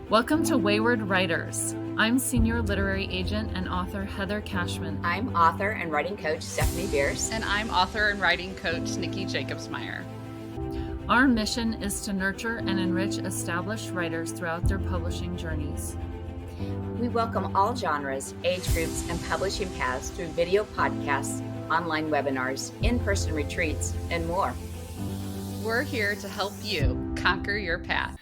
Welcome to Wayward Writers. I'm senior literary agent and author Heather Cashman. I'm author and writing coach Stephanie Bearce. And I'm author and writing coach Nicki Jacobsmeyer. Our mission is to nurture and enrich established writers throughout their publishing journeys. We welcome all genres, age groups, and publishing paths through video podcasts, online webinars, in-person retreats, and more. We're here to help you conquer your path.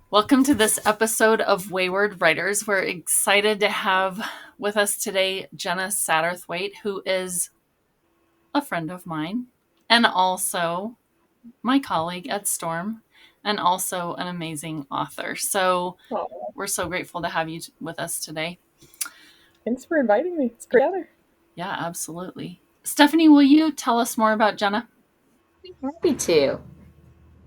Welcome to this episode of Wayward Writers. We're excited to have with us today Jenna Satterthwaite, who is a friend of mine and also my colleague at Storm and also an amazing author. So we're so grateful to have you with us today. Thanks for inviting me. It's great. Yeah, absolutely. Stephanie, will you tell us more about Jenna? Happy to.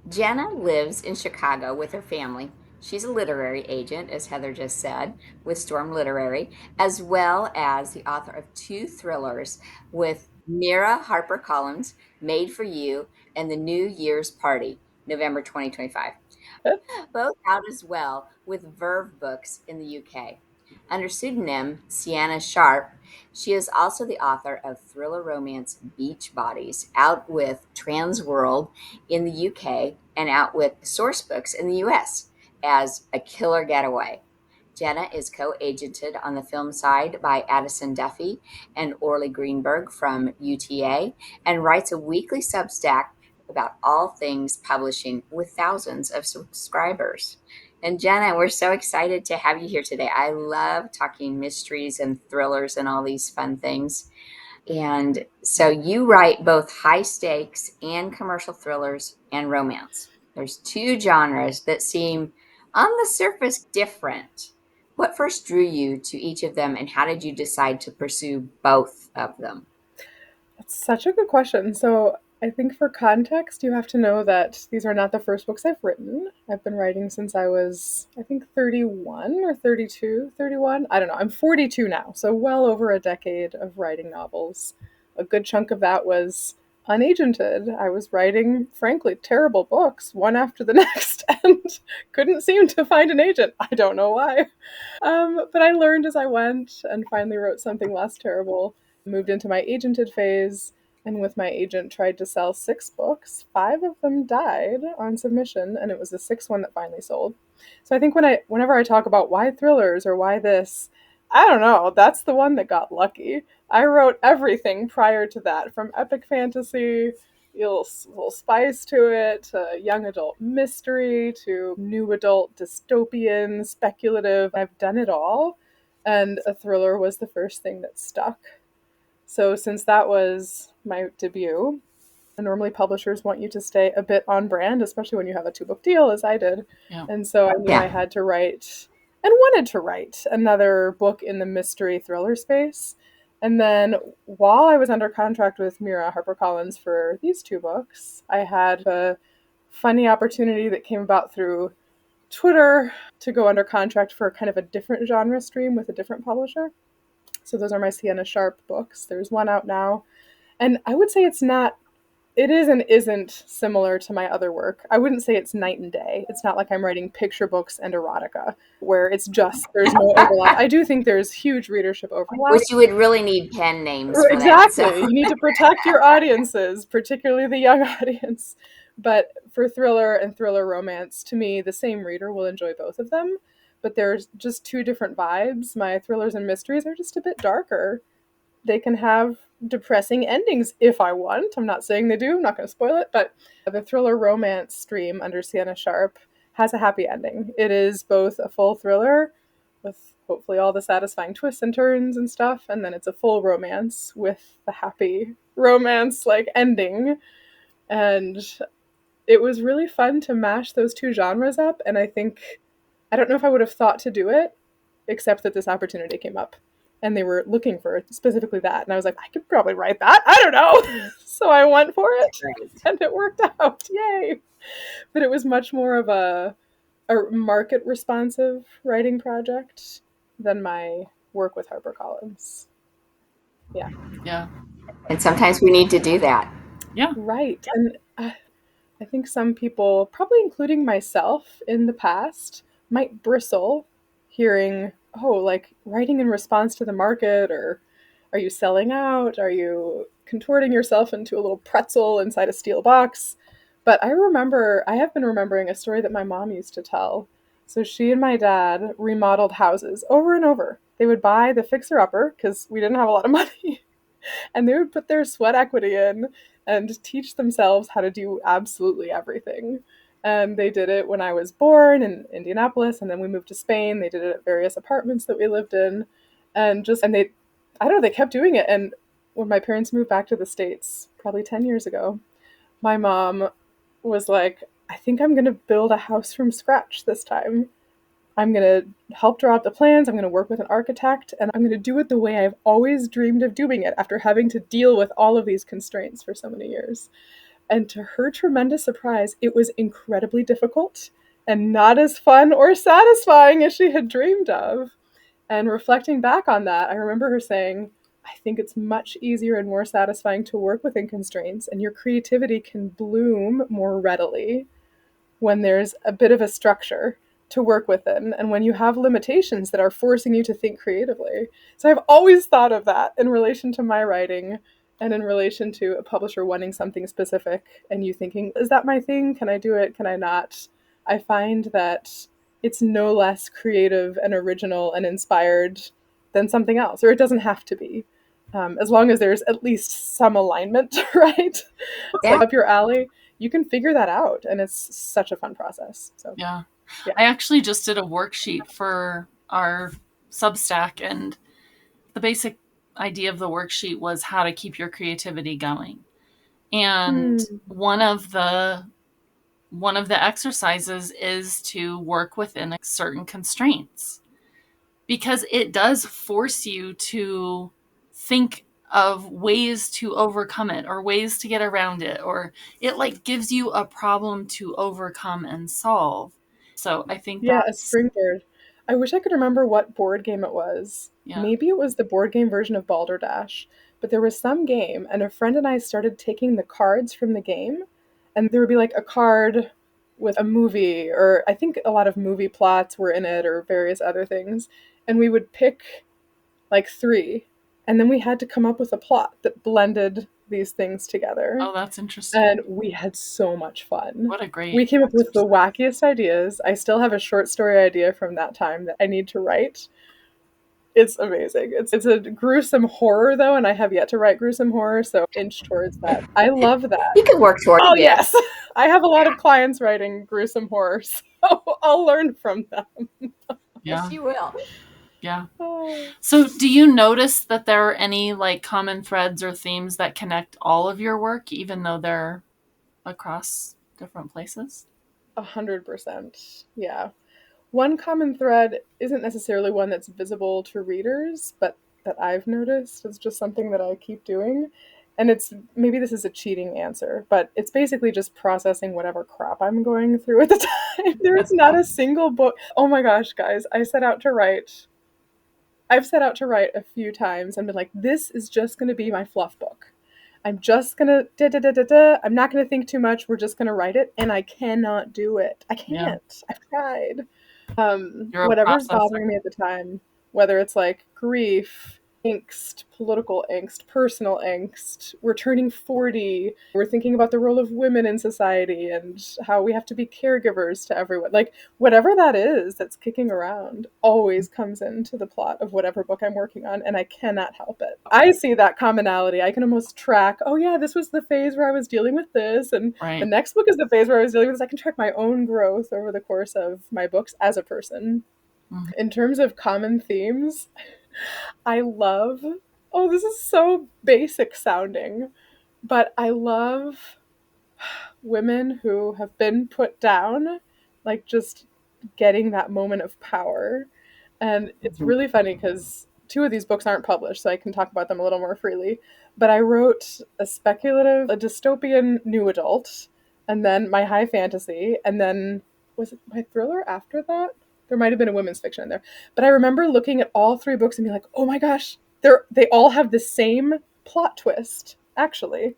Jenna lives in Chicago with her family. She's a literary agent, as Heather just said, with Storm Literary, as well as the author of 2 thrillers with Mira HarperCollins, Made for You, and The New Year's Party, November 2025. Both out as well with Verve Books in the UK. Under pseudonym Sienna Sharp, she is also the author of thriller romance Beach Bodies, out with Trans World in the UK and out with Source Books in the US as A Killer Getaway. Jenna is co-agented on the film side by Addison Duffy and Orly Greenberg from UTA and writes a weekly Substack about all things publishing with thousands of subscribers. And Jenna, we're so excited to have you here today. I love talking mysteries and thrillers and all these fun things. And so you write both high stakes and commercial thrillers and romance. There's 2 genres that seem on the surface different. What first drew you to each of them, and how did you decide to pursue both of them? That's such a good question. So I think for context, you have to know that these are not the first books I've written. I've been writing since I was, I think, 31 or 32, 31. I don't know. I'm 42 now, so well over a decade of writing novels. A good chunk of that was unagented. I was writing, frankly, terrible books, one after the next, and couldn't seem to find an agent. I don't know why. But I learned as I went and finally wrote something less terrible. Moved into my agented phase, and with my agent tried to sell 6 books. 5 of them died on submission, and it was the 6th one that finally sold. So I think whenever I talk about why thrillers or why this, I don't know, that's the one that got lucky. I wrote everything prior to that, from epic fantasy, little spice to it, to young adult mystery, to new adult dystopian, speculative. I've done it all, and a thriller was the first thing that stuck. So since that was my debut, normally publishers want you to stay a bit on brand, especially when you have a 2-book deal, as I did. Yeah. And so I knew I had to write and wanted to write another book in the mystery thriller space. And then while I was under contract with Mira HarperCollins for these 2 books, I had a funny opportunity that came about through Twitter to go under contract for kind of a different genre stream with a different publisher. So those are my Sienna Sharp books. There's one out now. And I would say it is and isn't similar to my other work. I wouldn't say it's night and day. It's not like I'm writing picture books and erotica, where it's just, there's no overlap. I do think there's huge readership overlap. Which you would really need pen names for exactly. that. So. You need to protect your audiences, particularly the young audience. But for thriller and thriller romance, to me, the same reader will enjoy both of them. But there's just 2 different vibes. My thrillers and mysteries are just a bit darker. They can have depressing endings if I want. I'm not saying they do. I'm not going to spoil it. But the thriller romance stream under Sienna Sharp has a happy ending. It is both a full thriller with hopefully all the satisfying twists and turns and stuff. And then it's a full romance with the happy romance ending. And it was really fun to mash those 2 genres up. And I don't know if I would have thought to do it, except that this opportunity came up. And they were looking for specifically that. And I was like, I could probably write that. I don't know. So I went for it. And it worked out. Yay. But it was much more of a market responsive writing project than my work with HarperCollins. Yeah. Yeah. And sometimes we need to do that. Yeah. Right. And I think some people, probably including myself in the past, might bristle hearing, oh, like writing in response to the market, or are you selling out? Are you contorting yourself into a little pretzel inside a steel box? But I have been remembering a story that my mom used to tell. So she and my dad remodeled houses over and over. They would buy the fixer upper because we didn't have a lot of money, and they would put their sweat equity in and teach ththemselves how to do absolutely everything. And they did it when I was born in Indianapolis, and then we moved to Spain. They did it at various apartments that we lived in, and they, I don't know, they kept doing it. And when my parents moved back to the States, probably 10 years ago, my mom was like, "I think I'm going to build a house from scratch this time. I'm going to help draw up the plans. I'm going to work with an architect, and I'm going to do it the way I've always dreamed of doing it after having to deal with all of these constraints for so many years." And to her tremendous surprise, it was incredibly difficult and not as fun or satisfying as she had dreamed of. And reflecting back on that, I remember her saying, "I think it's much easier and more satisfying to work within constraints, and your creativity can bloom more readily when there's a bit of a structure to work within and when you have limitations that are forcing you to think creatively." So I've always thought of that in relation to my writing and in relation to a publisher wanting something specific and you thinking, is that my thing? Can I do it? Can I not? I find that it's no less creative and original and inspired than something else, or it doesn't have to be. As long as there's at least some alignment, right? It's Yeah. like up your alley, you can figure that out, and it's such a fun process. So Yeah. yeah. I actually just did a worksheet for our Substack, and the basic idea of the worksheet was how to keep your creativity going. And Hmm. one of the exercises is to work within certain constraints, because it does force you to think of ways to overcome it or ways to get around it, or it like gives you a problem to overcome and solve. So I think Yeah, a that's, springboard. I wish I could remember what board game it was. yeah. Maybe it was the board game version of Balderdash, but there was some game, and a friend and I started taking the cards from the game, and there would be like a card with a movie, or I think a lot of movie plots were in it, or various other things, and we would pick like three, and then we had to come up with a plot that blended these things together. Oh, that's interesting. And we had so much fun. What a great We came up with the exercise. wackiest ideas. I still have a short story idea from that time that I need to write. It's amazing. It's a gruesome horror though, and I have yet to write gruesome horror, so inch towards that. I love that. You can work towards Oh it. yes. I have a lot of clients writing gruesome horror, so I'll learn from them. Yes, Yeah. you will. Yeah. Oh. So do you notice that there are any like common threads or themes that connect all of your work, even though they're across different places? 100%. Yeah. One common thread isn't necessarily one that's visible to readers, but that I've noticed is just something that I keep doing. And it's, maybe this is a cheating answer, but it's basically just processing whatever crap I'm going through at the time. There is not a single book. Oh my gosh, guys, I've set out to write a few times and been like, this is just going to be my fluff book. I'm just gonna da da da da da. I'm not gonna think too much. We're just gonna write it, and I cannot do it. I Yeah. can't. I've tried. You're a Whatever's processor. bothering me at the time, whether it's like grief, angst, political angst, personal angst, we're turning 40, we're thinking about the role of women in society and how we have to be caregivers to everyone. Like, whatever that is that's kicking around always comes into the plot of whatever book I'm working on, and I cannot help it. I see that commonality. I can almost track, oh yeah, this was the phase where I was dealing with this, and the Right. next book is the phase where I was dealing with this. I can track my own growth over the course of my books as a person. Mhm. In terms of common themes, I love, oh, this is so basic sounding, but I love women who have been put down, like just getting that moment of power. And it's Mhm. really funny because two of these books aren't published, so I can talk about them a little more freely. But I wrote a speculative, a dystopian new adult, and then my high fantasy, and then was it my thriller after that? There might have been a women's fiction in there. But I remember looking at all three books and being like, oh my gosh, they all have the same plot twist, actually.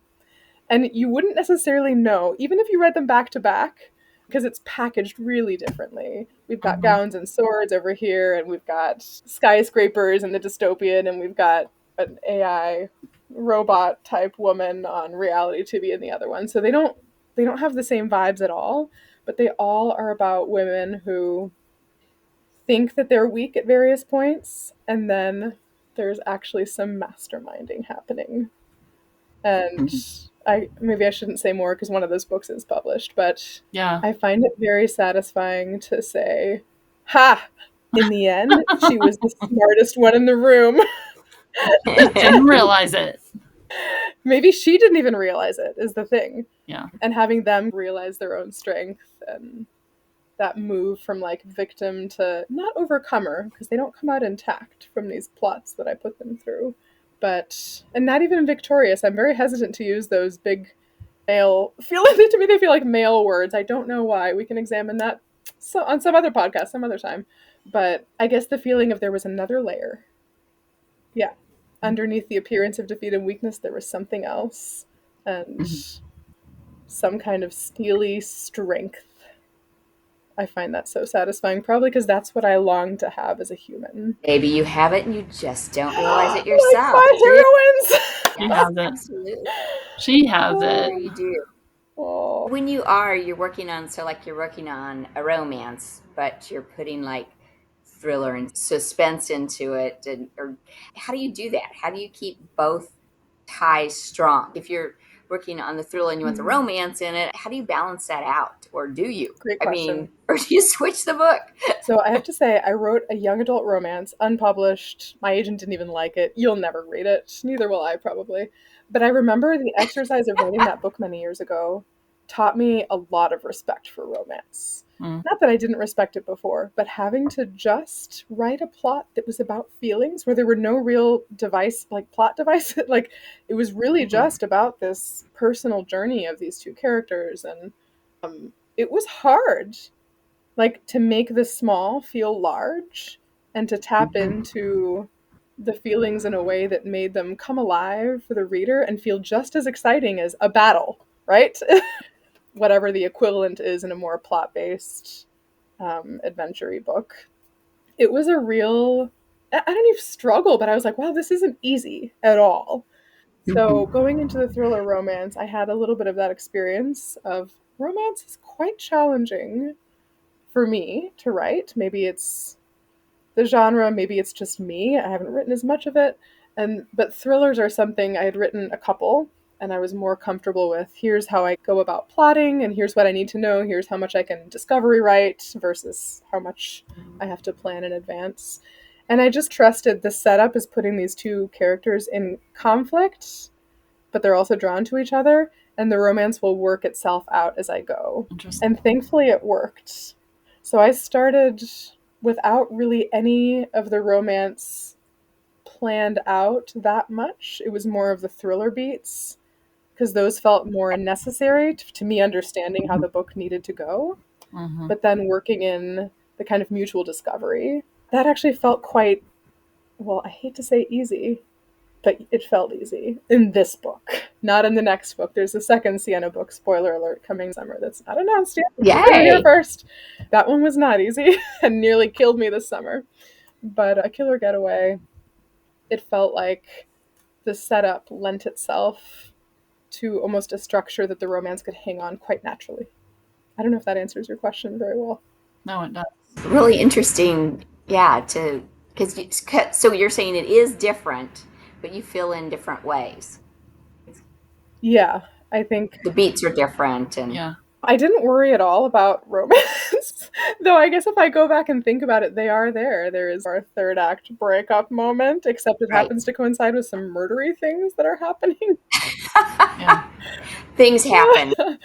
And you wouldn't necessarily know, even if you read them back to back, because it's packaged really differently. We've got gowns and swords over here, and we've got skyscrapers and the dystopian, and we've got an AI robot type woman on reality TV in the other one. So they don't have the same vibes at all, but they all are about women who think that they're weak at various points, and then there's actually some masterminding happening. And maybe I shouldn't say more because one of those books is published, but Yeah. I find it very satisfying to say, ha, in the end, she was the smartest one in the room. Didn't realize it. Maybe she didn't even realize it, is the thing. Yeah. And having them realize their own strength and that move from like victim to not overcomer, because they don't come out intact from these plots that I put them through, and not even victorious. I'm very hesitant to use those big male, to me they feel like male words. I don't know why. We can examine that on some other podcast some other time. But I guess the feeling of there was another layer. Yeah. Underneath the appearance of defeat and weakness, there was something else, and some kind of steely strength. I find that so satisfying, probably because that's what I long to have as a human. Maybe you have it and you just don't realize it yourself. Like my heroines! She has it. Absolutely. She has Sure it. you do. Oh. When you're working on, so like you're working on a romance, but you're putting like thriller and suspense into it, or how do you do that? How do you keep both ties strong? If you're working on the thriller and you want the romance in it, how do you balance that out? Or do you? Great question. Or do you switch the book? So I have to say, I wrote a young adult romance, unpublished. My agent didn't even like it. You'll never read it. Neither will I, probably. But I remember the exercise of writing that book many years ago taught me a lot of respect for romance. Not that I didn't respect it before, but having to just write a plot that was about feelings, where there were no real plot device. Like, it was really just about this personal journey of these two characters. And it was hard, like, to make the small feel large and to tap into the feelings in a way that made them come alive for the reader and feel just as exciting as a battle, right? Whatever the equivalent is in a more plot-based adventure-y book. It was a real, I don't even struggle, but I was like, wow, this isn't easy at all. So going into the thriller romance, I had a little bit of that experience of romance is quite challenging for me to write. Maybe it's the genre, maybe it's just me. I haven't written as much of it. But thrillers are something I had written a couple, and I was more comfortable with. Here's how I go about plotting, and here's what I need to know. Here's how much I can discovery write versus how much I have to plan in advance. And I just trusted the setup is putting these two characters in conflict, but they're also drawn to each other, and the romance will work itself out as I go. And thankfully it worked. So I started without really any of the romance planned out that much. It was more of the thriller beats, because those felt more necessary to me understanding how the book needed to go. But then working in the kind of mutual discovery, that actually felt quite, well, I hate to say easy, but it felt easy in this book, not in the next book. There's a second Sienna book, spoiler alert, coming summer that's not announced yet. Yay! Here first. That one was not easy and nearly killed me this summer. But A Killer Getaway, it felt like the setup lent itself to almost a structure that the romance could hang on quite naturally. I don't know if that answers your question very well. No, it does. Really interesting, yeah, so you're saying it is different, but you fill in different ways. Yeah, I think the beats are different, and Yeah. I didn't worry at all about romance, though I guess if I go back and think about it, they are there. There is our third act breakup moment, except it happens to coincide with some murdery things that are happening. Yeah. Things happen.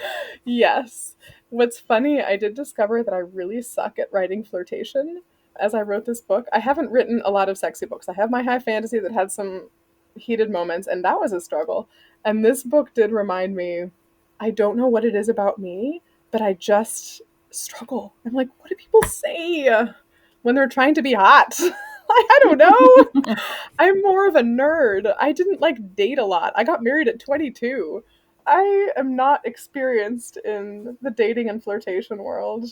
Yes. What's funny, I did discover that I really suck at writing flirtation. As I wrote this book, I haven't written a lot of sexy books. I have my high fantasy that had some heated moments, and that was a struggle. And this book did remind me, I don't know what it is about me, but I just struggle. I'm like, what do people say when they're trying to be hot? I don't know. I'm more of a nerd. I didn't date a lot. I got married at 22. I am not experienced in the dating and flirtation world.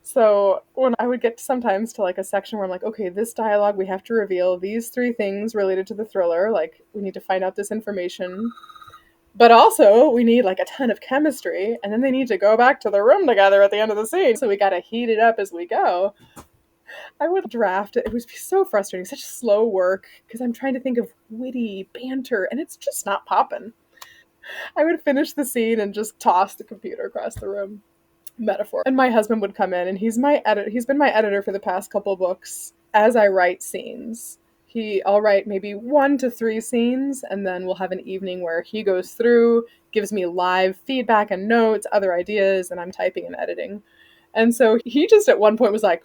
So when I would get sometimes to like a section where I'm like, okay, this dialogue, we have to reveal these three things related to the thriller. Like, we need to find out this information. But also, we need like a ton of chemistry, and then they need to go back to the room together at the end of the scene. So we got to heat it up as we go. I would draft it. It would be so frustrating, such slow work, because I'm trying to think of witty banter, and it's just not popping. I would finish the scene and just toss the computer across the room. Metaphor. And my husband would come in, and he's been my editor for the past couple books as I write scenes. I'll write maybe 1 to 3 scenes, and then we'll have an evening where he goes through, gives me live feedback and notes, other ideas, and I'm typing and editing. And so he just at one point was like,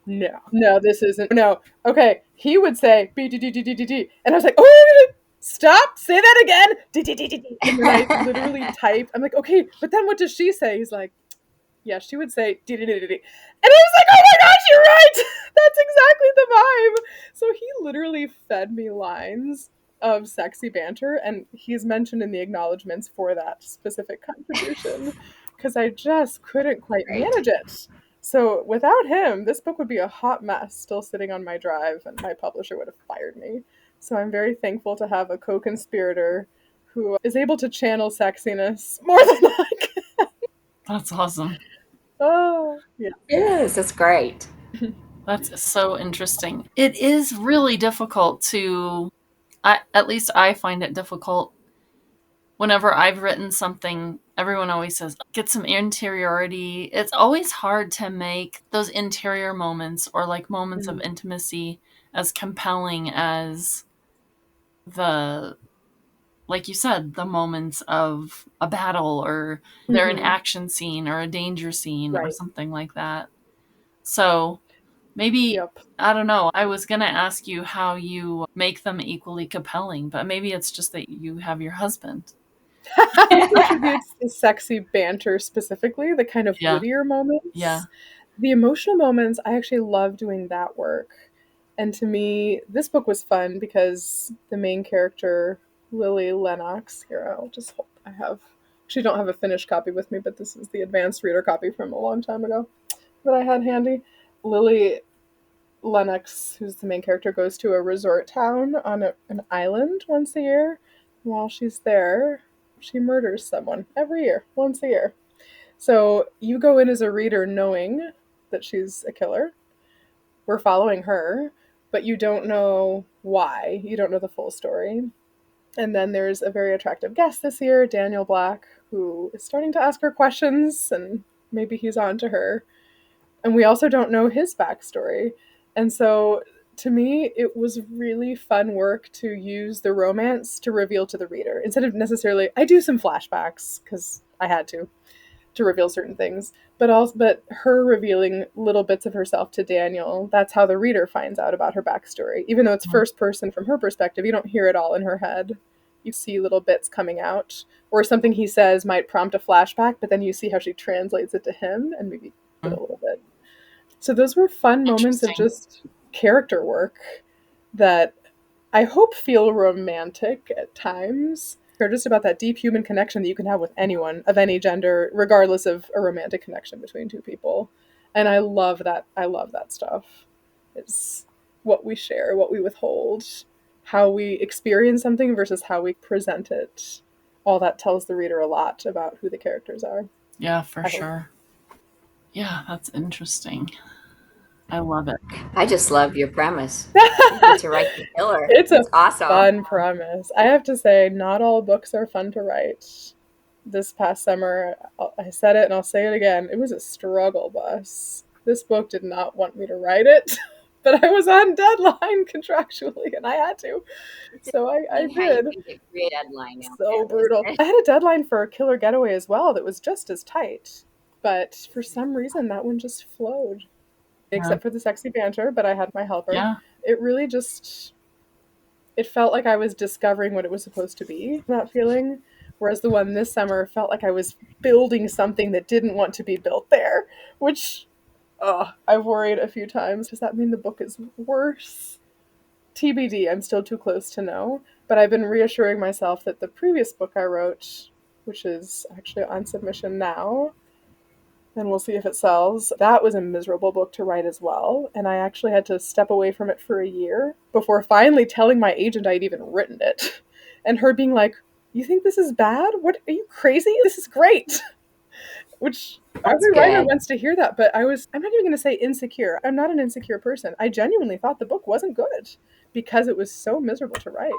no, this isn't, no, okay. He would say, B-D-D-D-D-D-D, and I was like, oh, stop, say that again, D-D-D-D-D. And then I literally type, I'm like, okay, but then what does she say? He's like, yeah, she would say D-D-D-D-D. And I was like, oh my gosh, you're right! That's exactly the vibe. So he literally fed me lines of sexy banter, and he's mentioned in the acknowledgments for that specific contribution, because I just couldn't quite Great. manage it. So without him, this book would be a hot mess still sitting on my drive, and my publisher would have fired me. So I'm very thankful to have a co-conspirator who is able to channel sexiness more than I can. That's awesome. Oh, yeah. Yes, that's great. That's so interesting. It is really difficult at least I find it difficult. Whenever I've written something, everyone always says, get some interiority. It's always hard to make those interior moments or like moments of intimacy as compelling as the, like you said, the moments of a battle or they're an action scene or a danger scene or something like that. So maybe, Yep. I don't know. I was going to ask you how you make them equally compelling, but maybe it's just that you have your husband. He contributes the sexy banter specifically, the kind of Yeah. wittier moments. Yeah. The emotional moments, I actually love doing that work. And to me, this book was fun because the main character, Lily Lennox, here, I actually don't have a finished copy with me, but this is the advanced reader copy from a long time ago that I had handy. Lily Lennox, who's the main character, goes to a resort town on an island once a year. While she's there, she murders someone every year, once a year. So you go in as a reader knowing that she's a killer. We're following her, but you don't know why. You don't know the full story. And then there's a very attractive guest this year, Daniel Black, who is starting to ask her questions, and maybe he's on to her. And we also don't know his backstory. And so to me, it was really fun work to use the romance to reveal to the reader. Instead of necessarily, I do some flashbacks because I had to reveal certain things, but her revealing little bits of herself to Daniel, that's how the reader finds out about her backstory. Even though it's first person from her perspective, you don't hear it all in her head. You see little bits coming out, or something he says might prompt a flashback, but then you see how she translates it to him and maybe a little bit. So those were fun moments of just character work that I hope feel romantic at times. They're just about that deep human connection that you can have with anyone of any gender, regardless of a romantic connection between two people. And I love that. I love that stuff. It's what we share, what we withhold, how we experience something versus how we present it. All that tells the reader a lot about who the characters are. Yeah, for sure. Yeah, that's interesting. I love it. I just love your premise. You get to write the killer. It's a awesome. fun premise. I have to say, not all books are fun to write. This past summer, I said it and I'll say it again. It was a struggle bus. This book did not want me to write it, but I was on deadline contractually and I had to. So I did. Great deadline now. So brutal. I had a deadline for Killer Getaway as well that was just as tight, but for some reason that one just flowed. Except for the sexy banter, but I had my helper. Yeah. It really it felt like I was discovering what it was supposed to be, that feeling. Whereas the one this summer felt like I was building something that didn't want to be built there, which I've worried a few times. Does that mean the book is worse? TBD, I'm still too close to know. But I've been reassuring myself that the previous book I wrote which is actually on submission now, and we'll see if it sells. That was a miserable book to write as well, and I actually had to step away from it for a year before finally telling my agent I'd even written it, and her being like, "You think this is bad? What, are you crazy? This is great." Which That's every writer good. wants to hear that, but I'm not even going to say insecure. I'm not an insecure person. I genuinely thought the book wasn't good because it was so miserable to write.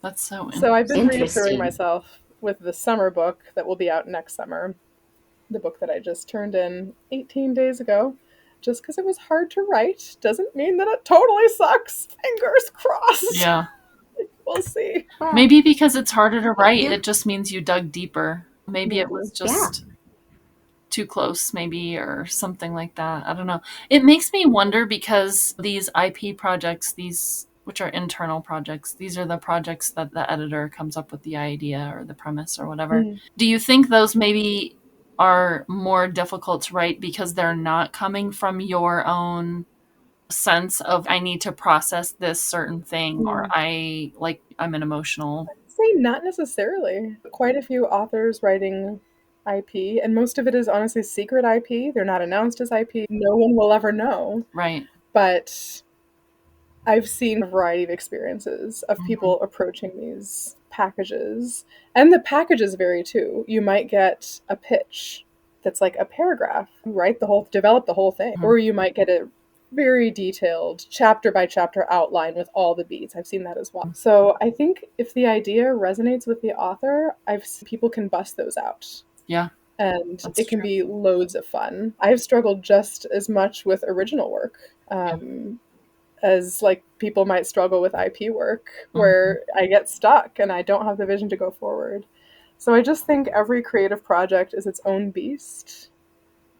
That's so So I've been reassuring Interesting. myself with the summer book that will be out next summer, the book that I just turned in 18 days ago. Just because it was hard to write doesn't mean that it totally sucks. Fingers crossed. Yeah. We'll see. Well, Maybe because it's harder to write, you, it just means you dug deeper. Maybe it was yeah. just too close, maybe, or something like that. I don't know. It makes me wonder because these IP projects, these which are internal projects, these are the projects that the editor comes up with the idea or the premise or whatever. Mm. Do you think those maybe are more difficult to write because they're not coming from your own sense of I need to process this certain thing or I'm an emotional. Say not necessarily. Quite a few authors writing IP, and most of it is honestly secret IP. They're not announced as IP. No one will ever know. Right. But I've seen a variety of experiences of Mm-hmm. people approaching these packages. And the packages vary too. You might get a pitch that's like a paragraph. You write the whole, develop the whole thing. Or you might get a very detailed chapter by chapter outline with all the beats. I've seen that as well. So I think if the idea resonates with the author, I've seen people can bust those out. Yeah. And That's it can true. be loads of fun. I've struggled just as much with original work. As like people might struggle with IP work where I get stuck and I don't have the vision to go forward. So I just think every creative project is its own beast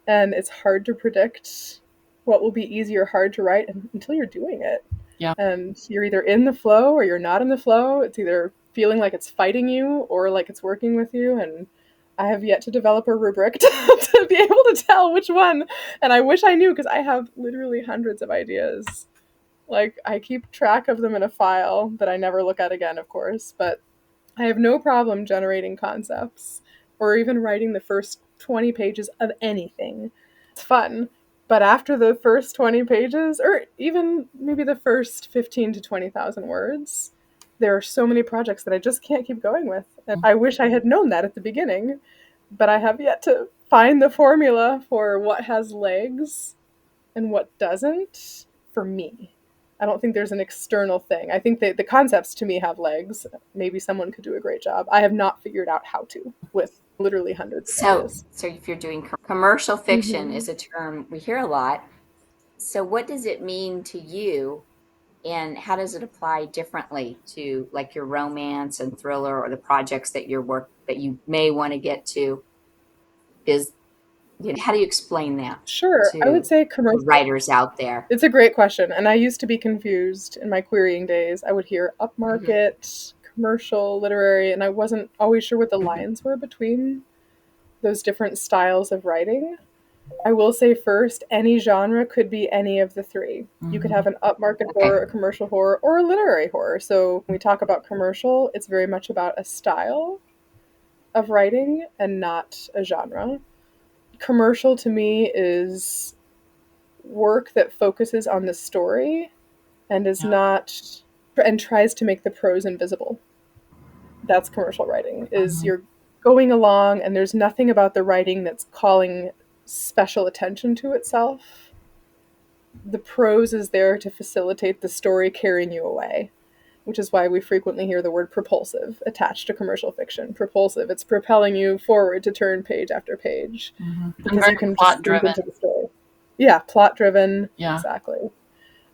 and it's hard to predict what will be easy or hard to write until you're doing it. Yeah. And you're either in the flow or you're not in the flow. It's either feeling like it's fighting you or like it's working with you. And I have yet to develop a rubric to be able to tell which one. And I wish I knew because I have literally hundreds of ideas. Like, I keep track of them in a file that I never look at again, of course, but I have no problem generating concepts or even writing the first 20 pages of anything. It's fun. But after the first 20 pages, or even maybe the first 15 to 20,000 words, there are so many projects that I just can't keep going with. And I wish I had known that at the beginning, but I have yet to find the formula for what has legs and what doesn't for me. I don't think there's an external thing. I think that the concepts to me have legs. Maybe someone could do a great job. I have not figured out how to with literally hundreds of ideas. So if you're doing commercial fiction Mm-hmm. is a term we hear a lot. So what does it mean to you and how does it apply differently to like your romance and thriller or the projects that you may want to get to? Is how do you explain that Sure. I would to say commercial. writers out there? It's a great question. And I used to be confused in my querying days. I would hear Hmm. upmarket, commercial, literary, and I wasn't always sure what the Hmm. lines were between those different styles of writing. I will say first, any genre could be any of the three. You could Mm-hmm. have an upmarket Okay. horror, a commercial horror, or a literary horror. So when we talk about commercial, it's very much about a style of writing and not a genre. Commercial to me is work that focuses on the story and is Yeah. not and tries to make the prose invisible. That's commercial writing. Is Mm-hmm. you're going along and there's nothing about the writing that's calling special attention to itself. The prose is there to facilitate the story carrying you away, which is why we frequently hear the word propulsive attached to commercial fiction. Propulsive, it's propelling you forward to turn page after page Mm-hmm. And because very you can plot just sink driven. into the story. Yeah, plot driven, Yeah. exactly.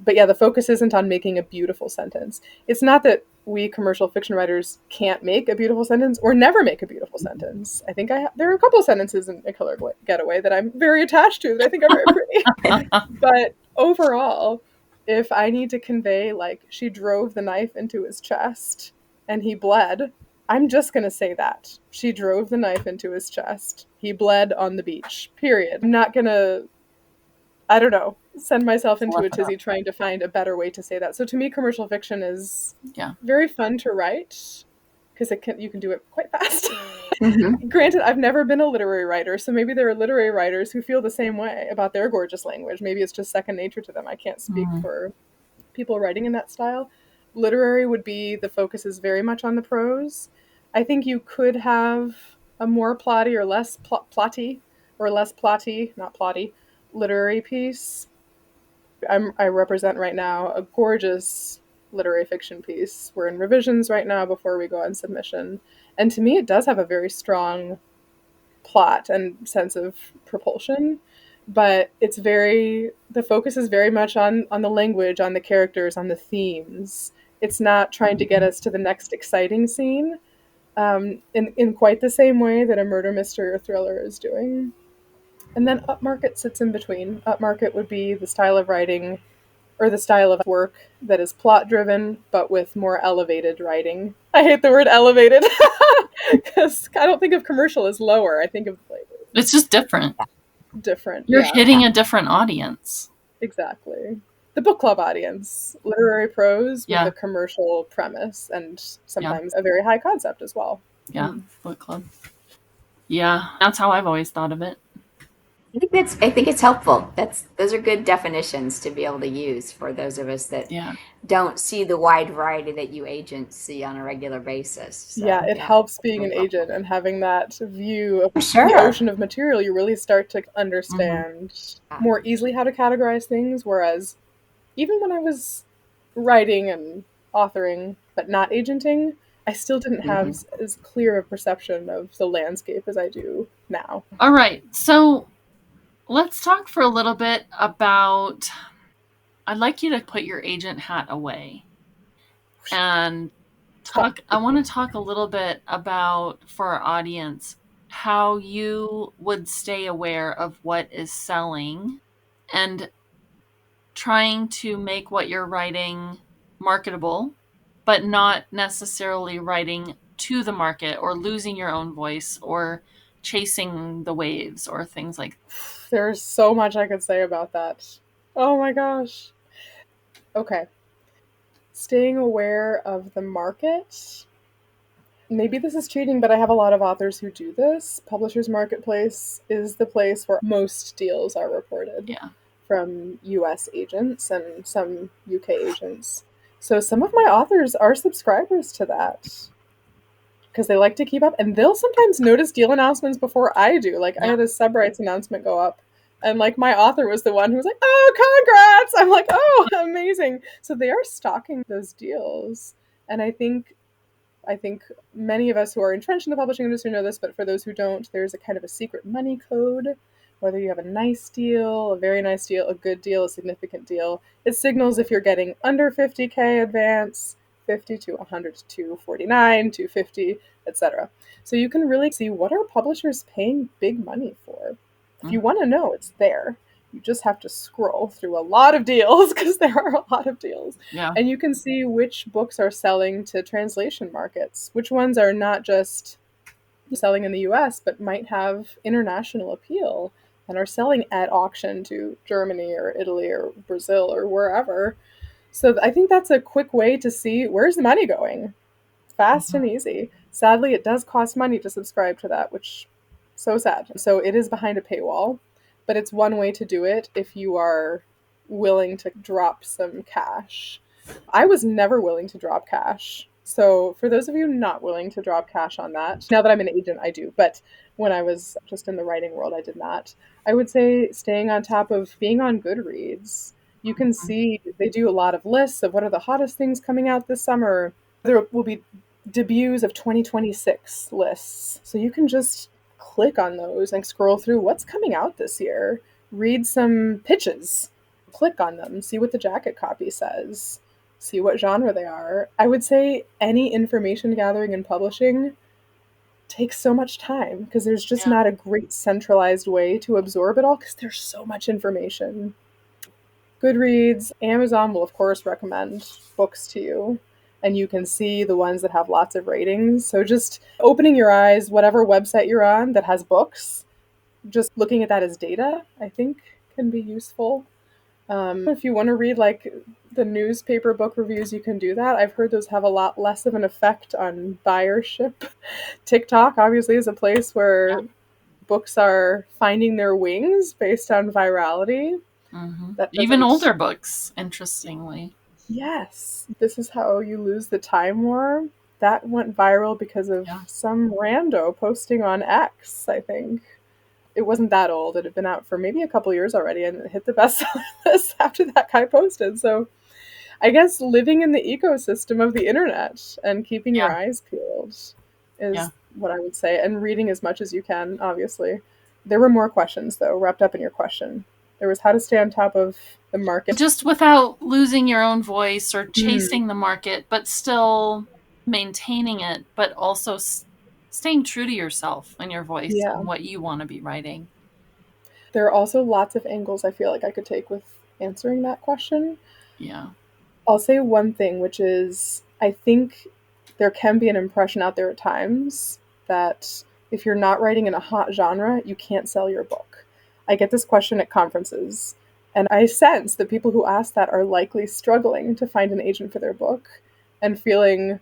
But yeah, the focus isn't on making a beautiful sentence. It's not that we commercial fiction writers can't make a beautiful sentence or never make a beautiful sentence. I think there are a couple of sentences in A Killer Getaway that I'm very attached to that I think are very pretty. But overall, if I need to convey like she drove the knife into his chest and he bled, I'm just going to say that. She drove the knife into his chest. He bled on the beach. Period. I'm not going to, I don't know, send myself into Fluff a it up. tizzy trying to find a better way to say that. So to me, commercial fiction is Yeah. very fun to write, because you can do it quite fast. Mm-hmm. Granted, I've never been a literary writer, so maybe there are literary writers who feel the same way about their gorgeous language. Maybe it's just second nature to them. I can't speak for people writing in that style. Literary would be the focus is very much on the prose. I think you could have a more plotty or less plotty or less plotty, not plotty, literary piece. I represent right now a gorgeous literary fiction piece. We're in revisions right now before we go on submission. And to me, it does have a very strong plot and sense of propulsion, but the focus is very much on the language, on the characters, on the themes. It's not trying to get us to the next exciting scene, in quite the same way that a murder mystery or thriller is doing. And then upmarket sits in between. Upmarket would be the style of writing or the style of work that is plot driven but with more elevated writing. I hate the word elevated because I don't think of commercial as lower. I think of like It's just different. different. You're Yeah, hitting a different audience. exactly. The book club audience, literary prose with Yeah. a commercial premise and Yeah. sometimes a very high concept as well. Yeah. Book club. Yeah. That's how I've always thought of it. I think it's helpful. Those are good definitions to be able to use for those of us that Yeah. don't see the wide variety that you agents see on a regular basis. So, Yeah, it helps being really an helpful. agent and having that view of the Sure. ocean of material. You really start to understand more easily how to categorize things. Whereas even when I was writing and authoring, but not agenting, I still didn't have as clear a perception of the landscape as I do now. All right. So let's talk for a little bit about. I'd like you to put your agent hat away and talk. I want to talk a little bit about, for our audience, how you would stay aware of what is selling and trying to make what you're writing marketable, but not necessarily writing to the market or losing your own voice or chasing the waves or things like that. There's so much I could say about that. Oh my gosh. Okay. Staying aware of the market. Maybe this is cheating, but I have a lot of authors who do this. Publishers Marketplace is the place where most deals are reported. Yeah. From US agents and some UK agents. So some of my authors are subscribers to that because they like to keep up, and they'll sometimes notice deal announcements before I do. Like I had a Subrights announcement go up, and like my author was the one who was like, "Oh, congrats!" I'm like, "Oh, amazing!" So they are stalking those deals, and I think many of us who are entrenched in the publishing industry know this, but for those who don't, there's a kind of a secret money code. Whether you have a nice deal, a very nice deal, a good deal, a significant deal, it signals if you're getting under 50K advance, 50 to 100 to 249, 250, etc. So you can really see what are publishers paying big money for. If you want to know, it's there. You just have to scroll through a lot of deals because there are a lot of deals. Yeah. And you can see which books are selling to translation markets, which ones are not just selling in the US, but might have international appeal and are selling at auction to Germany or Italy or Brazil or wherever. So I think that's a quick way to see where's the money going. Fast and easy. Sadly, it does cost money to subscribe to that, which so sad. So it is behind a paywall, but it's one way to do it if you are willing to drop some cash. I was never willing to drop cash. So for those of you not willing to drop cash on that, now that I'm an agent, I do. But when I was just in the writing world, I did not. I would say staying on top of being on Goodreads. You can see they do a lot of lists of what are the hottest things coming out this summer. There will be debuts of 2026 lists. So you can just click on those and scroll through what's coming out this year. Read some pitches, click on them, see what the jacket copy says, see what genre they are. I would say any information gathering and publishing takes so much time because there's just not a great centralized way to absorb it all because there's so much information. Goodreads, Amazon will of course recommend books to you, and you can see the ones that have lots of ratings. So just opening your eyes, whatever website you're on that has books, just looking at that as data, I think can be useful. If you want to read like the newspaper book reviews, you can do that. I've heard those have a lot less of an effect on buyership. TikTok obviously is a place where books are finding their wings based on virality. That Even doesn't. older books, interestingly. Yes, this is how you lose the time war. That went viral because of some rando posting on X, I think. It wasn't that old. It had been out for maybe a couple years already, and it hit the bestseller list after that guy posted. So I guess living in the ecosystem of the internet and keeping your eyes peeled is what I would say, and reading as much as you can, obviously. There were more questions, though, wrapped up in your question. There was how to stay on top of the market. Just without losing your own voice or chasing the market, but still maintaining it, but also staying true to yourself and your voice and what you want to be writing. There are also lots of angles I feel like I could take with answering that question. Yeah. I'll say one thing, which is I think there can be an impression out there at times that if you're not writing in a hot genre, you can't sell your book. I get this question at conferences, and I sense that people who ask that are likely struggling to find an agent for their book and feeling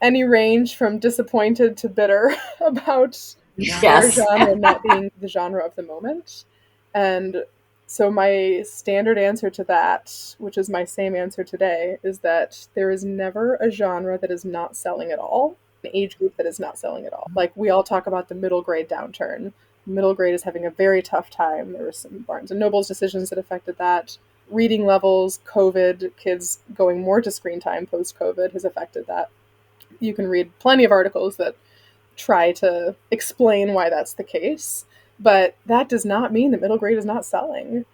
any range from disappointed to bitter about their genre not being the genre of the moment. And so my standard answer to that, which is my same answer today, is that there is never a genre that is not selling at all, an age group that is not selling at all. Like we all talk about the middle grade downturn. Middle grade is having a very tough time. There were some Barnes and Noble's decisions that affected that. Reading levels, COVID, kids going more to screen time post-COVID has affected that. You can read plenty of articles that try to explain why that's the case, but that does not mean that middle grade is not selling.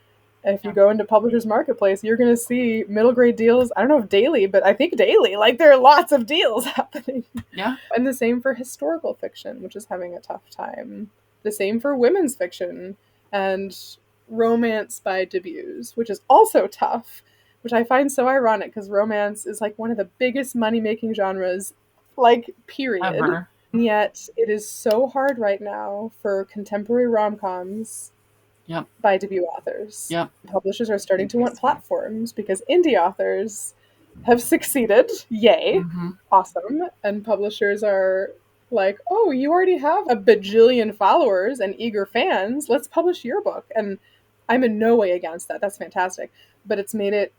If you go into Publishers Marketplace, you're going to see middle grade deals. I don't know if daily, but I think daily. Like there are lots of deals happening. Yeah. And the same for historical fiction, which is having a tough time. The same for women's fiction and romance by debuts, which is also tough, which I find so ironic because romance is like one of the biggest money-making genres, like period. Ever. And yet it is so hard right now for contemporary rom-coms by debut authors. Publishers are starting to want platforms because indie authors have succeeded. Yay. Awesome. And publishers are like, oh, you already have a bajillion followers and eager fans. Let's publish your book. And I'm in no way against that. That's fantastic. But it's made it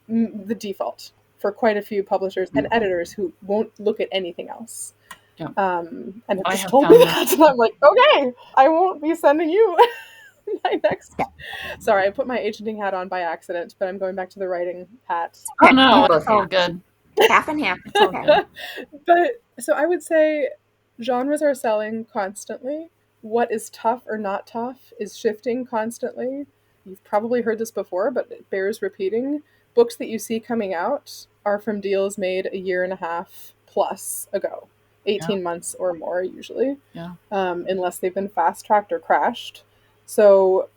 the default for quite a few publishers and editors who won't look at anything else. And have just told me that. And I'm like, okay, I won't be sending you my next. Sorry, I put my agenting hat on by accident, but I'm going back to the writing hat. Oh no, it's all good. Half and half. It's okay. But so I would say genres are selling constantly. What is tough or not tough is shifting constantly. You've probably heard this before, but it bears repeating. Books that you see coming out are from deals made a year and a half plus ago. 18 months or more usually, unless they've been fast-tracked or crashed. So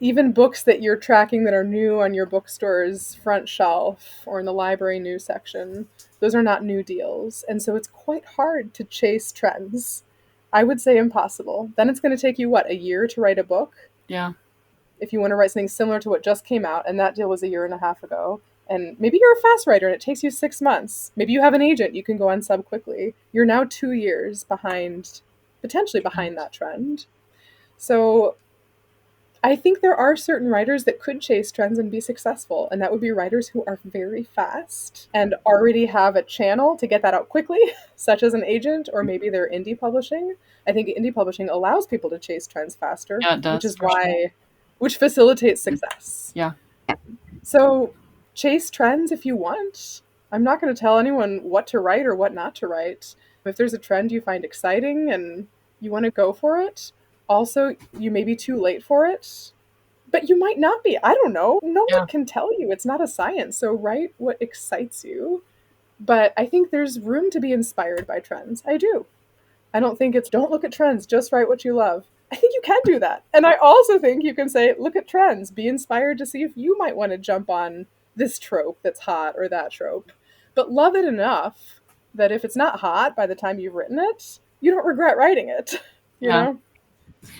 even books that you're tracking that are new on your bookstore's front shelf or in the library news section, those are not new deals. And so it's quite hard to chase trends. I would say impossible. Then it's going to take you, what, a year to write a book? Yeah. If you want to write something similar to what just came out, and that deal was a year and a half ago, and maybe you're a fast writer and it takes you 6 months. Maybe you have an agent, you can go on sub quickly. You're now 2 years behind, potentially behind that trend. So I think there are certain writers that could chase trends and be successful, and that would be writers who are very fast and already have a channel to get that out quickly, such as an agent, or maybe they're indie publishing. I think indie publishing allows people to chase trends faster, which is why, which facilitates success. Yeah. So chase trends if you want. I'm not going to tell anyone what to write or what not to write. If there's a trend you find exciting and you want to go for it, also, you may be too late for it, but you might not be. I don't know. No one can tell you. It's not a science. So write what excites you. But I think there's room to be inspired by trends. I do. I don't think it's don't look at trends, just write what you love. I think you can do that. And I also think you can say, look at trends, be inspired to see if you might want to jump on this trope that's hot or that trope. But love it enough that if it's not hot by the time you've written it, you don't regret writing it. You know?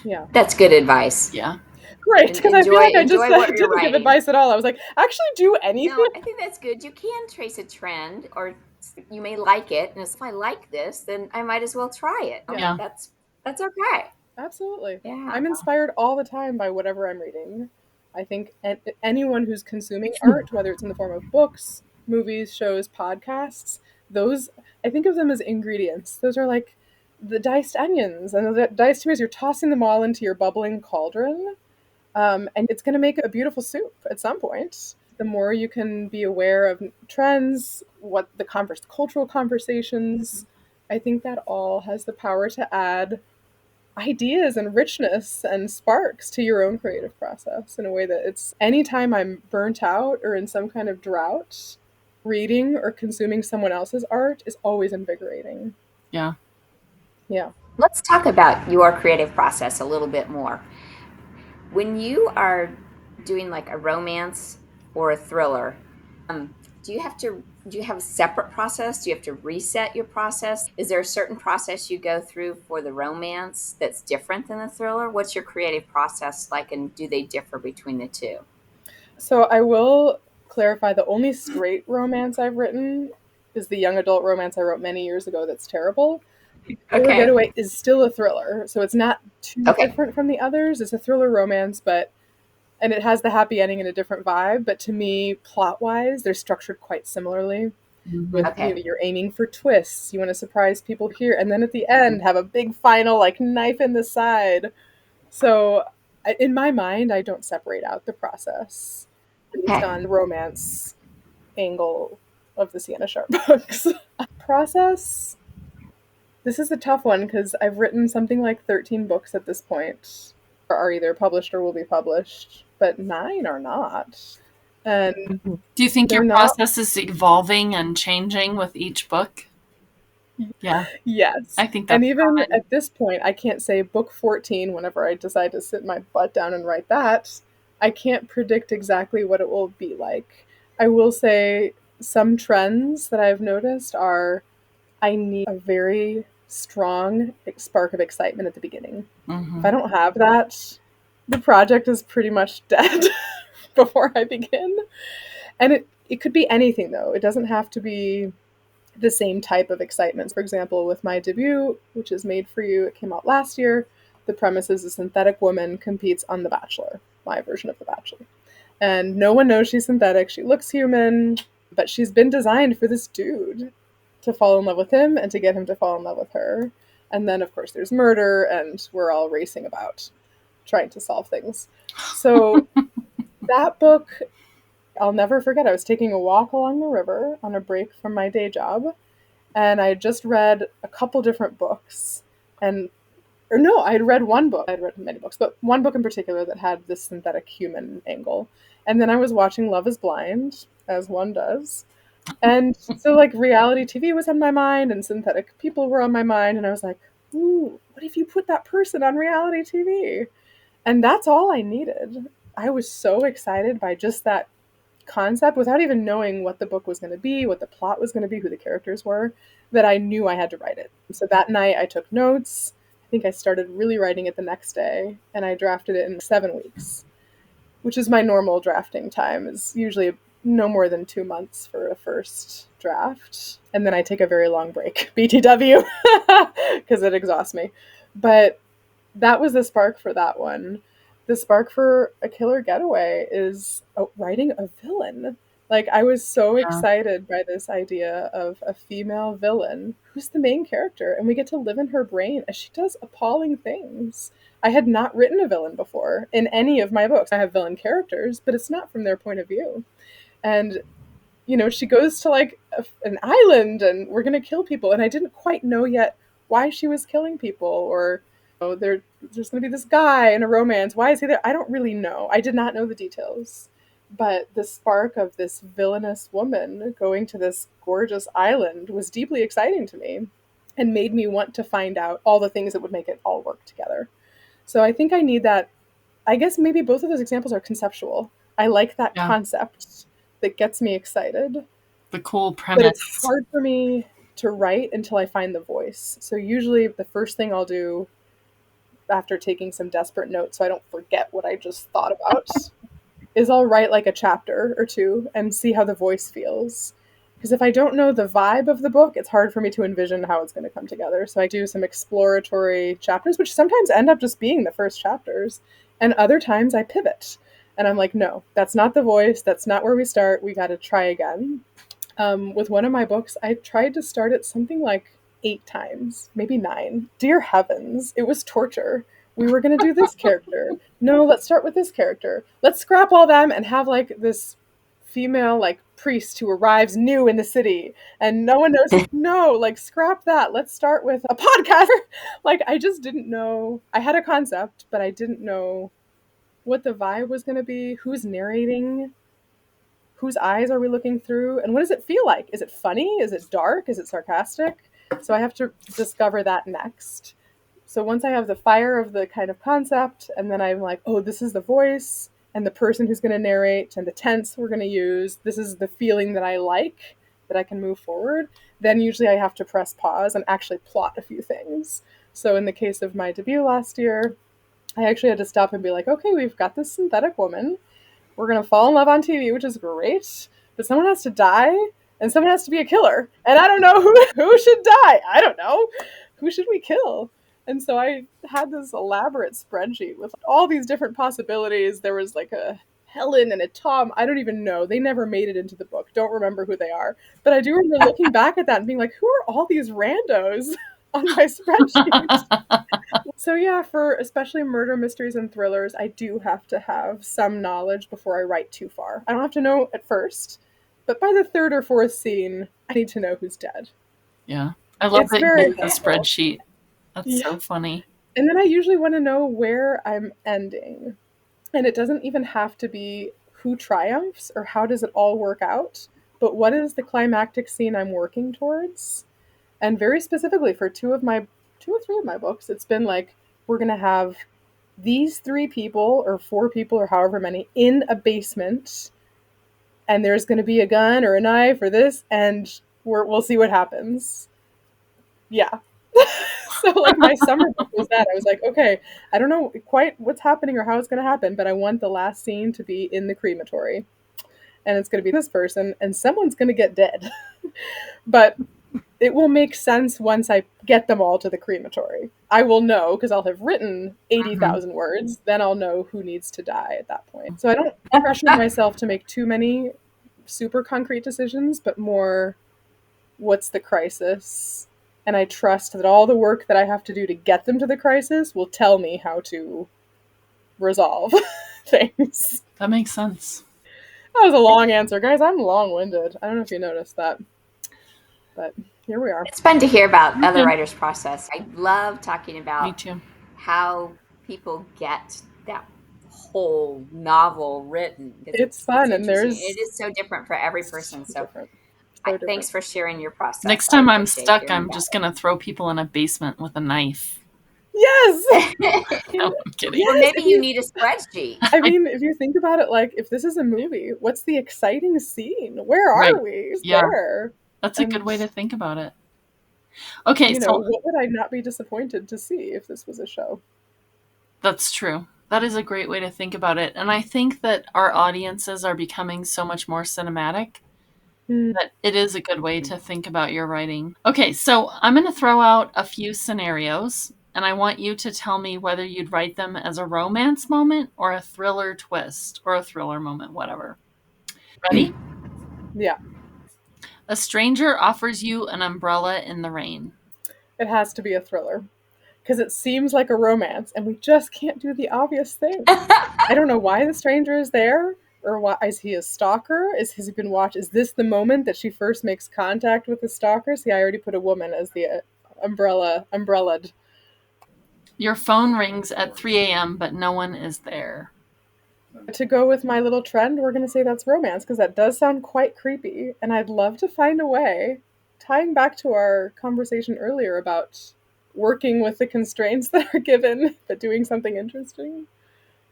Yeah. That's good advice. Yeah. Great, because I feel like I just Enjoy what you're didn't give writing. advice at all. I was like, actually do anything. No, I think that's good. You can trace a trend, or you may like it, and if I like this, then I might as well try it. Yeah. That's okay. Absolutely. Yeah. I'm inspired all the time by whatever I'm reading. I think anyone who's consuming art, whether it's in the form of books, movies, shows, podcasts, those, I think of them as ingredients. Those are like the diced onions and the diced tomatoes. You're tossing them all into your bubbling cauldron, and it's going to make a beautiful soup at some point. The more you can be aware of trends, what the cultural conversations, I think that all has the power to add ideas and richness and sparks to your own creative process in a way that it's anytime I'm burnt out or in some kind of drought, reading or consuming someone else's art is always invigorating. Yeah. Yeah. Let's talk about your creative process a little bit more. When you are doing like a romance or a thriller, do you have a separate process? Do you have to reset your process? Is there a certain process you go through for the romance that's different than the thriller? What's your creative process like, and do they differ between the two? So I will clarify the only straight romance I've written is the young adult romance I wrote many years ago that's terrible. Killer Okay. Getaway is still a thriller, so it's not too Okay. different from the others. It's a thriller romance, but and it has the happy ending in a different vibe, but to me, plot-wise, they're structured quite similarly. Mm-hmm. With Okay. you're aiming for twists, you want to surprise people here, and then at the end have a big final like knife in the side. So in my mind, I don't separate out the process based Okay. on the romance angle of the Sienna Sharp books. Process. This is a tough one because I've written something like 13 books at this point, or are either published or will be published, but 9 are not. And Do you think they're your not. process is evolving and changing with each book? Yeah, Yes. I think And that's even common. at this point, I can't say book 14 whenever I decide to sit my butt down and write that. I can't predict exactly what it will be like. I will say some trends that I've noticed are I need a very strong spark of excitement at the beginning. If Mm-hmm. I don't have that, the project is pretty much dead before I begin. And it could be anything though. It doesn't have to be the same type of excitement. For example, with my debut, which is Made for You, it came out last year. The premise is a synthetic woman competes on The Bachelor, my version of The Bachelor. And no one knows she's synthetic. She looks human, but she's been designed for this dude to fall in love with him and to get him to fall in love with her. And then, of course, there's murder, and we're all racing about trying to solve things. So that book, I'll never forget. I was taking a walk along the river on a break from my day job, and I had just read a couple different books, and or no, I had read one book. I'd read many books, but one book in particular that had this synthetic human angle. And then I was watching Love Is Blind, as one does. And so like reality TV was on my mind and synthetic people were on my mind, and I was like, ooh, what if you put that person on reality TV? And that's all I needed. I was so excited by just that concept without even knowing what the book was going to be, what the plot was going to be, who the characters were, that I knew I had to write it. So that night I took notes. I think I started really writing it the next day, and I drafted it in 7 weeks, which is my normal drafting time. Is usually no more than 2 months for a first draft. And then I take a very long break, BTW, because it exhausts me. But that was the spark for that one. The spark for A Killer Getaway is writing a villain. Like, I was so Yeah. excited by this idea of a female villain who's the main character, and we get to live in her brain as she does appalling things. I had not written a villain before in any of my books. I have villain characters, but it's not from their point of view. And she goes to like an island and we're going to kill people. And I didn't quite know yet why she was killing people, or there's going to be this guy in a romance. Why is he there? I don't really know. I did not know the details. But the spark of this villainous woman going to this gorgeous island was deeply exciting to me and made me want to find out all the things that would make it all work together. So I think I need that. I guess maybe both of those examples are conceptual. I like that Yeah. concept that gets me excited, The cool but it's premise. hard for me to write until I find the voice. So usually the first thing I'll do, after taking some desperate notes so I don't forget what I just thought about, is I'll write like a chapter or two and see how the voice feels. Because if I don't know the vibe of the book, it's hard for me to envision how it's going to come together. So I do some exploratory chapters, which sometimes end up just being the first chapters. And other times I pivot. And I'm like, no, that's not the voice. That's not where we start. We got to try again. With one of my books, I tried to start it something like 8 times, maybe 9. Dear heavens, it was torture. We were going to do this character. No, let's start with this character. Let's scrap all them and have like this female like priest who arrives new in the city and no one knows. No, like scrap that. Let's start with a podcaster. Like I just didn't know. I had a concept, but I didn't know what the vibe was going to be, who's narrating, whose eyes are we looking through, and what does it feel like? Is it funny? Is it dark? Is it sarcastic? So I have to discover that next. So once I have the fire of the kind of concept, and then I'm like, oh, this is the voice and the person who's going to narrate and the tense we're going to use. This is the feeling that I like, that I can move forward. Then usually I have to press pause and actually plot a few things. So in the case of my debut last year, I actually had to stop and be like, okay, we've got this synthetic woman. We're going to fall in love on TV, which is great. But someone has to die and someone has to be a killer. And I don't know who should die. I don't know. Who should we kill? And so I had this elaborate spreadsheet with all these different possibilities. There was like a Helen and a Tom. I don't even know. They never made it into the book. Don't remember who they are. But I do remember looking back at that and being like, who are all these randos on my spreadsheet? So yeah, for especially murder mysteries and thrillers, I do have to have some knowledge before I write too far. I don't have to know at first, but by the third or fourth scene, I need to know who's dead. Yeah. I love It's that you very use the spreadsheet. That's so funny. And then I usually want to know where I'm ending. And it doesn't even have to be who triumphs or how does it all work out, but what is the climactic scene I'm working towards? And very specifically for two or three of my books, it's been like, we're going to have these 3 people or 4 people or however many in a basement, and there's going to be a gun or a knife or this, and we'll see what happens. Yeah. So like my summer book was that. I was like, okay, I don't know quite what's happening or how it's going to happen, but I want the last scene to be in the crematory. And it's going to be this person, and someone's going to get dead. But it will make sense once I get them all to the crematory. I will know because I'll have written 80,000 words. Then I'll know who needs to die at that point. So I don't pressure myself to make too many super concrete decisions, but more what's the crisis? And I trust that all the work that I have to do to get them to the crisis will tell me how to resolve things. That makes sense. That was a long answer. Guys, I'm long-winded. I don't know if you noticed that. But here we are. It's fun to hear about other writers' process. I love talking about Me too. how people get that whole novel written. It's fun, and it is so different for every person. So different. Thanks for sharing your process. Next time I'm stuck, I'm just going to throw people in a basement with a knife. Yes! No, I'm kidding. Or maybe you need a spreadsheet. I mean, if you think about it, like, if this is a movie, what's the exciting scene? Where are we? Yeah. There. That's a good way to think about it. Okay, so what would I not be disappointed to see if this was a show? That's true. That is a great way to think about it. And I think that our audiences are becoming so much more cinematic that it is a good way to think about your writing. Okay, so I'm going to throw out a few scenarios, and I want you to tell me whether you'd write them as a romance moment or a thriller twist or a thriller moment, whatever. Ready? Yeah. A stranger offers you an umbrella in the rain. It has to be a thriller. Because it seems like a romance, and we just can't do the obvious thing. I don't know why the stranger is there, or why is he a stalker? Has he been watched? Is this the moment that she first makes contact with the stalker? See, I already put a woman as the umbrellaed. Your phone rings at 3 a.m., but no one is there. To go with my little trend, we're going to say that's romance, because that does sound quite creepy, and I'd love to find a way, tying back to our conversation earlier about working with the constraints that are given, but doing something interesting.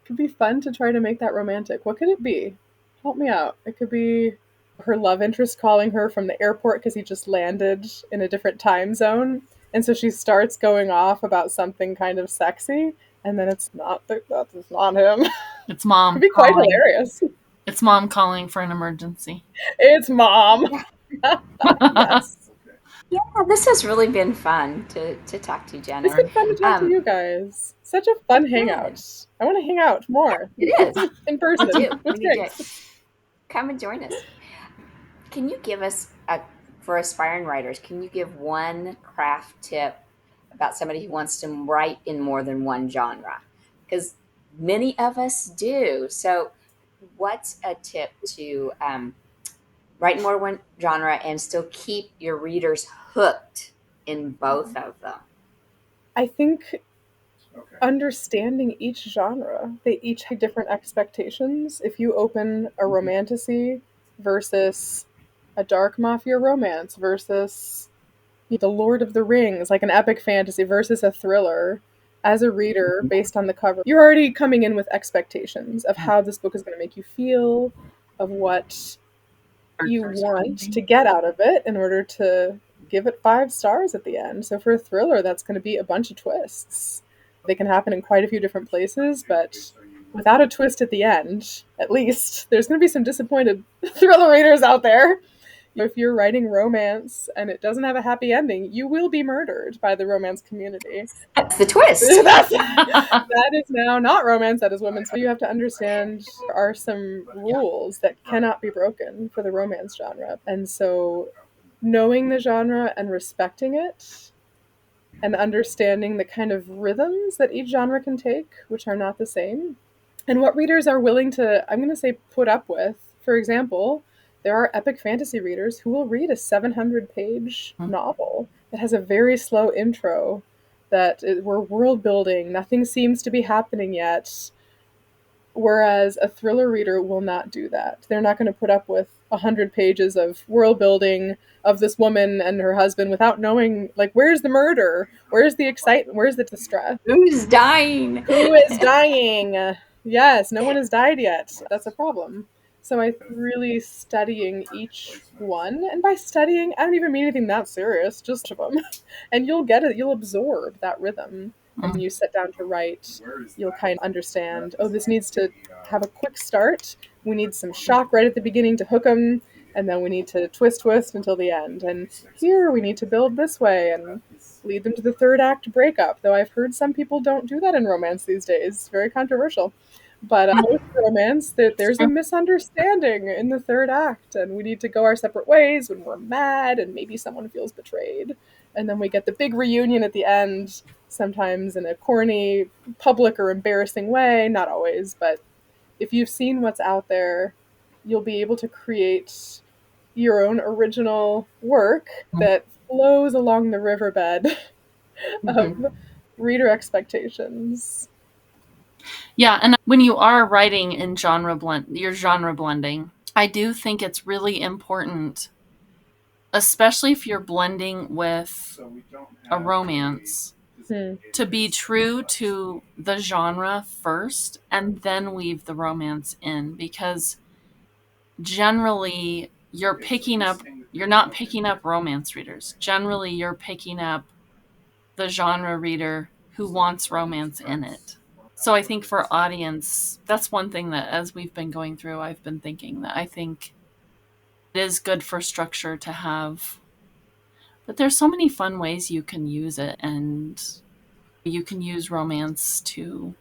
It could be fun to try to make that romantic. What could it be? Help me out. It could be her love interest calling her from the airport because he just landed in a different time zone. And so she starts going off about something kind of sexy. and then it's not that's not him. It's It mom could be quite calling. hilarious. It's mom calling for an emergency. It's mom. Yeah. Yes. Yeah, this has really been fun to talk to you, It's Jenna. been fun to talk to Um, you guys. Such a fun Good. hangout. I want to hang out more It is. in Me person too. We with need to drinks. come and join us. Can you give us for aspiring writers? Can you give one craft tip about somebody who wants to write in more than one genre? Because many of us do. So, what's a tip to write in more one genre and still keep your readers hooked in both of them? I think understanding each genre, they each have different expectations. If you open a romantasy versus a dark mafia romance versus the Lord of the Rings, like an epic fantasy versus a thriller, as a reader, based on the cover, you're already coming in with expectations of how this book is going to make you feel, of what you want to get out of it in order to give it 5 stars at the end. So for a thriller, that's going to be a bunch of twists. They can happen in quite a few different places, but without a twist at the end, at least, there's going to be some disappointed thriller readers out there. If you're writing romance and it doesn't have a happy ending, you will be murdered by the romance community. That's the twist. That is now not romance, that is women's. You have to understand there are some rules that cannot be broken for the romance genre. And so knowing the genre and respecting it and understanding the kind of rhythms that each genre can take, which are not the same, and what readers are willing to, I'm going to say, put up with. For example, there are epic fantasy readers who will read a 700-page novel that has a very slow intro, that we're world building, nothing seems to be happening yet. Whereas a thriller reader will not do that. They're not going to put up with 100 pages of world building of this woman and her husband without knowing, like, where's the murder? Where's the excitement? Where's the distress? Who's dying? Who is dying? Yes, no one has died yet. That's a problem. So I really studying each one, and by studying, I don't even mean anything that serious, just of them, and you'll get it. You'll absorb that rhythm, and when you sit down to write, you'll kind of understand. Oh, this needs to have a quick start. We need some shock right at the beginning to hook them, and then we need to twist until the end. And here we need to build this way and lead them to the third act breakup. Though I've heard some people don't do that in romance these days. It's very controversial. But most romance, there's a misunderstanding in the third act, and we need to go our separate ways when we're mad, and maybe someone feels betrayed. And then we get the big reunion at the end, sometimes in a corny, public, or embarrassing way. Not always, but if you've seen what's out there, you'll be able to create your own original work that flows along the riverbed of reader expectations. Yeah, and when you are writing in your genre blending, I do think it's really important, especially if you're blending with a romance, to be true to the genre first and then weave the romance in, because generally you're not picking up romance readers. Generally you're picking up the genre reader who wants romance in it. So I think for audience, that's one thing that as we've been going through, I've been thinking that I think it is good for structure to have, but there's so many fun ways you can use it, and you can use romance to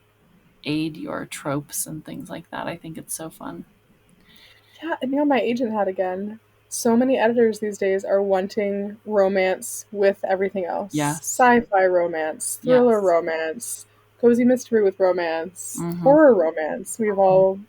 aid your tropes and things like that. I think it's so fun. Yeah, and my agent had again. So many editors these days are wanting romance with everything else. Yes. Sci-fi romance, thriller Yes. romance, cozy mystery with romance, Mm-hmm. horror romance. We've all,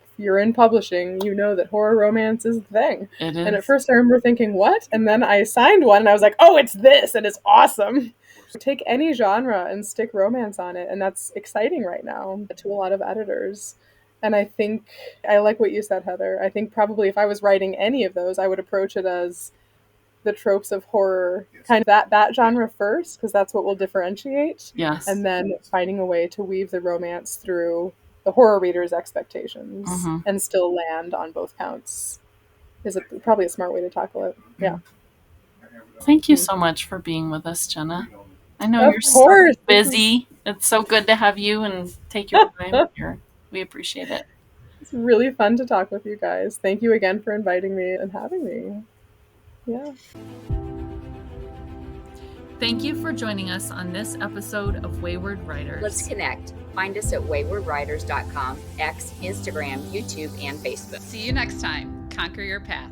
if you're in publishing, you know that horror romance is the thing. It And at is. first I remember thinking, what? And then I signed one and I was like, oh, it's this and it's awesome. Take any genre and stick romance on it, and that's exciting right now to a lot of editors. And I think I like what you said, Heather. I think probably if I was writing any of those, I would approach it as the tropes of horror, kind of that genre first, because that's what will differentiate. Yes. And then finding a way to weave the romance through the horror reader's expectations and still land on both counts is probably a smart way to tackle it. Yeah. Thank you so much for being with us, Jenna. I know Of you're so course. busy. It's so good to have you and take your time here. We appreciate it. It's really fun to talk with you guys. Thank you again for inviting me and having me. Yeah. Thank you for joining us on this episode of Wayward Writers. Let's connect. Find us at waywardwriters.com, X, Instagram, YouTube, and Facebook. See you next time. Conquer your path.